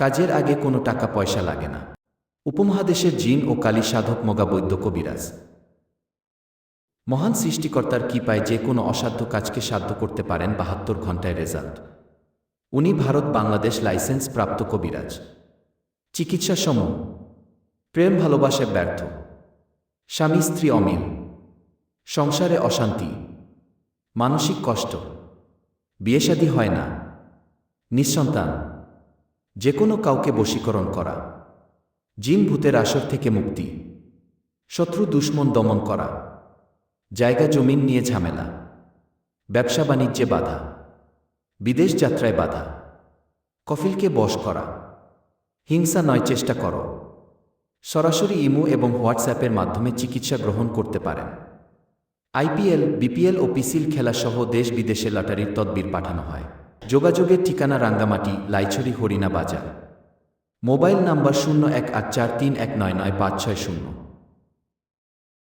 কাজের আগে কোনো টাকা পয়সা লাগে না। উপমহাদেশের জিন ও কালী সাধক মগা বৈদ্য কবিরাজ। মহান সৃষ্টিকর্তার কৃপায় যে কোনো অসাধ্য কাজকে সাধ্য করতে পারেন ৭২ ঘণ্টায় রেজাল্ট। উনি ভারত বাংলাদেশ লাইসেন্স প্রাপ্ত কবিরাজ। চিকিৎসা সমূহ: প্রেম ভালোবাসায় ব্যর্থ, স্বামী স্ত্রী অমিল, সংসারে অশান্তি, মানসিক কষ্ট, বিয়েশাদী হয় না, নিঃসন্তান, যে কোনো কাউকে বশীকরণ করা, জিন ভূতের আসর থেকে মুক্তি, শত্রু দুশ্মন দমন করা, জায়গা জমিন নিয়ে ঝামেলা, ব্যবসা বাণিজ্যে বাধা, বিদেশ যাত্রায় বাধা, কফিলকে বশ করা, হিংসা নয় চেষ্টা করো। সরাসরি ইমো এবং হোয়াটসঅ্যাপের মাধ্যমে চিকিৎসা গ্রহণ করতে পারেন। আইপিএল, বিপিএল ও পিসিল খেলাসহ দেশ বিদেশে লটারির তদবির পাঠানো হয়। যোগাযোগের ঠিকানা রাঙ্গামাটি, লাইছড়ি, হরিণা বাজার। Mobile number 018431999560।